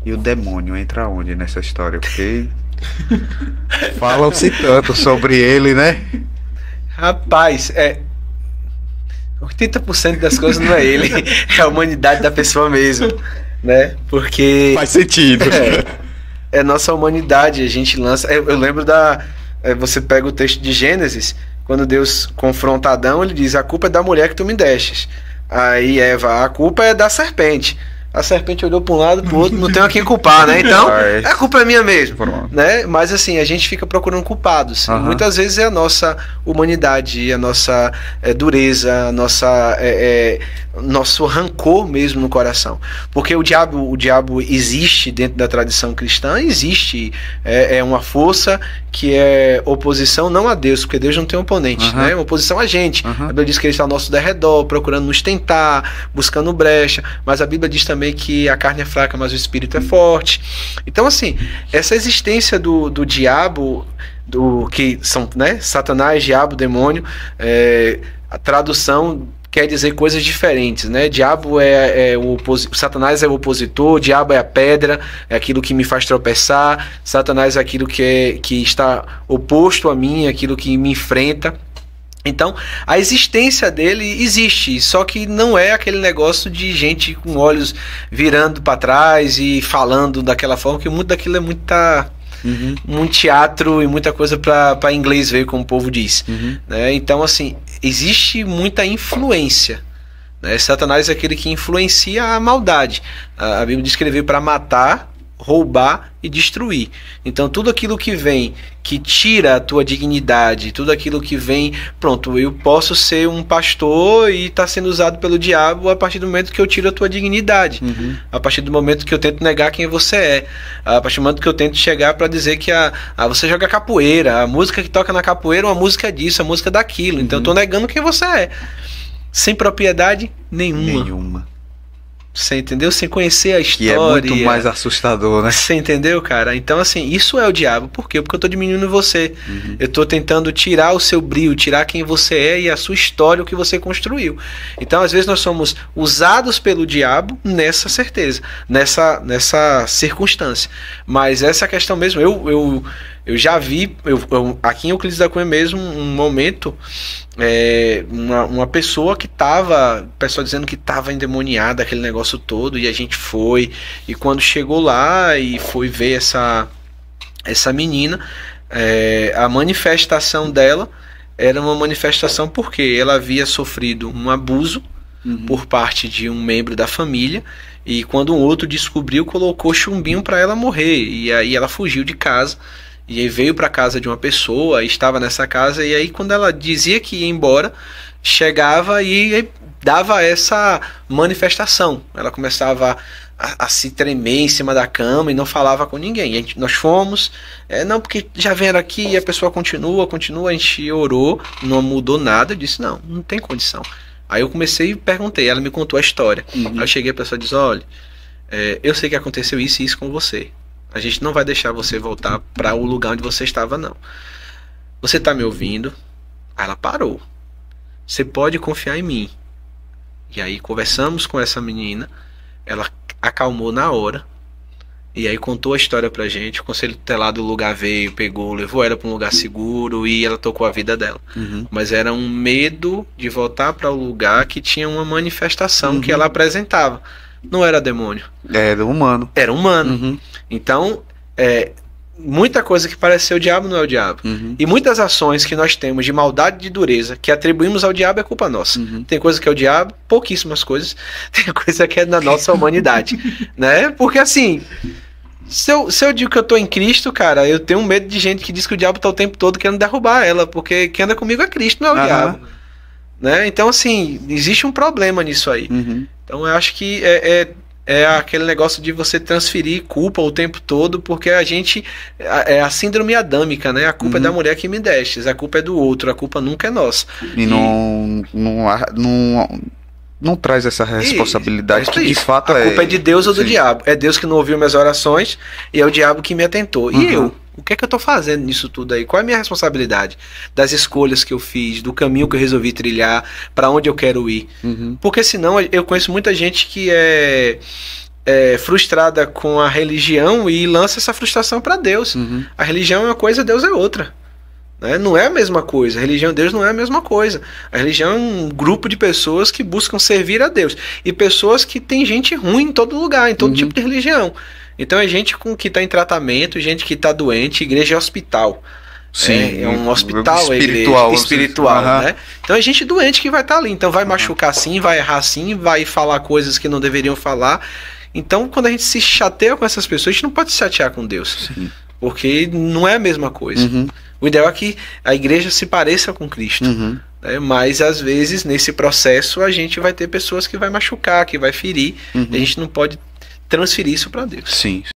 E o demônio entra onde nessa história? Porque falam-se tanto sobre ele, né? Rapaz, 80% das coisas não é ele, é a humanidade da pessoa mesmo, né? Porque Faz sentido. é nossa humanidade, a gente lança. Eu lembro você pega o texto de Gênesis, quando Deus confronta Adão, ele diz: a culpa é da mulher que tu me destes. Aí Eva: a culpa é da serpente. A serpente olhou para um lado, para o outro, não tem a quem culpar, né? Então, a culpa é minha mesmo, né? Mas assim, a gente fica procurando culpados. Muitas vezes é a nossa humanidade, a nossa dureza, a nossa nosso rancor mesmo no coração. Porque o diabo existe dentro da tradição cristã, existe, é uma força que é oposição não a Deus, porque Deus não tem oponente, né? É uma oposição a gente. A Bíblia diz que ele está ao nosso derredor, procurando nos tentar, buscando brecha, mas a Bíblia diz também que a carne é fraca, mas o espírito é forte. Então, assim, essa existência do diabo, que são, né, Satanás, diabo, demônio, a tradução quer dizer coisas diferentes, né? Diabo Satanás é o opositor, diabo é a pedra, é aquilo que me faz tropeçar, Satanás é aquilo que está oposto a mim, aquilo que me enfrenta. Então, a existência dele existe, só que não é aquele negócio de gente com olhos virando para trás e falando daquela forma, que muito daquilo é muito teatro e muita coisa para inglês ver, como o povo diz. Né? Então, assim, existe muita influência. Né? Satanás é aquele que influencia a maldade. A Bíblia diz que ele veio para matar, roubar e destruir. Então tudo aquilo que vem, que tira a tua dignidade, tudo aquilo que vem, pronto, eu posso ser um pastor e está sendo usado pelo diabo a partir do momento que eu tiro a tua dignidade, a partir do momento que eu tento negar quem você é, a partir do momento que eu tento chegar para dizer que você joga capoeira, a música que toca na capoeira é uma música disso, a música daquilo, então eu estou negando quem você é, sem propriedade nenhuma. Você entendeu? Sem conhecer a história. Que é muito mais assustador, né? Você entendeu, cara? Então, assim, isso é o diabo. Por quê? Porque eu tô diminuindo você. Eu tô tentando tirar o seu brilho, tirar quem você é e a sua história, o que você construiu. Então, às vezes, nós somos usados pelo diabo nessa certeza, nessa circunstância. Mas essa questão mesmo, eu já vi, aqui em Euclides da Cunha mesmo, um momento, uma pessoa que estava, o pessoal dizendo que estava endemoniada, aquele negócio todo, e a gente foi, e quando chegou lá e foi ver essa menina, a manifestação dela era uma manifestação porque ela havia sofrido um abuso por parte de um membro da família, e quando um outro descobriu, colocou chumbinho para ela morrer, e aí ela fugiu de casa. E aí veio para casa de uma pessoa, estava nessa casa, e aí quando ela dizia que ia embora, chegava e dava essa manifestação. Ela começava a se tremer em cima da cama e não falava com ninguém. Nós fomos, não, porque já vieram aqui e a pessoa continua, a gente orou, não mudou nada, eu disse, não tem condição. Aí eu comecei e perguntei, ela me contou a história. Aí eu cheguei, a pessoa disse, olha, eu sei que aconteceu isso e isso com você. A gente não vai deixar você voltar para o lugar onde você estava, não. Você está me ouvindo? Aí ela parou. Você pode confiar em mim. E aí conversamos com essa menina. Ela acalmou na hora. E aí contou a história pra gente. O conselho tutelar do lugar veio, pegou, levou ela para um lugar seguro e ela tocou a vida dela. Mas era um medo de voltar para o lugar que tinha uma manifestação que ela apresentava. Não era demônio. Era humano. Era humano. Então, muita coisa que pareceu o diabo não é o diabo. E muitas ações que nós temos de maldade e de dureza que atribuímos ao diabo é culpa nossa. Tem coisa que é o diabo, pouquíssimas coisas. Tem coisa que é da nossa humanidade. Né? Porque assim, se eu digo que eu tô em Cristo, cara, eu tenho medo de gente que diz que o diabo tá o tempo todo querendo derrubar ela, porque quem anda comigo é Cristo, não é o diabo. Né? Então, assim, existe um problema nisso aí. Então, eu acho que é aquele negócio de você transferir culpa o tempo todo, porque a gente... É a síndrome adâmica, né? A culpa é da mulher que me destes, a culpa é do outro, a culpa nunca é nossa. E não traz essa responsabilidade que de fato a culpa é de Deus ou do diabo. É Deus que não ouviu minhas orações e é o diabo que me atentou. E eu? O que é que eu tô fazendo nisso tudo aí? Qual é a minha responsabilidade? Das escolhas que eu fiz, do caminho que eu resolvi trilhar, para onde eu quero ir. Porque senão, eu conheço muita gente que frustrada com a religião e lança essa frustração para Deus. A religião é uma coisa, Deus é outra. Né? Não é a mesma coisa. A religião e Deus não é a mesma coisa. A religião é um grupo de pessoas que buscam servir a Deus. E pessoas que tem gente ruim em todo lugar, em todo tipo de religião. Então é gente que está em tratamento, gente que está doente. Igreja é hospital. Sim, é um hospital espiritual, espiritual, né? Então é gente doente que vai estar ali. Então vai machucar sim, vai errar sim, vai falar coisas que não deveriam falar. Então quando a gente se chateia com essas pessoas, a gente não pode se chatear com Deus. Sim. Porque não é a mesma coisa. O ideal é que a igreja se pareça com Cristo. Né? Mas às vezes nesse processo a gente vai ter pessoas que vai machucar, que vai ferir. E a gente não pode transferir isso para Deus. Sim.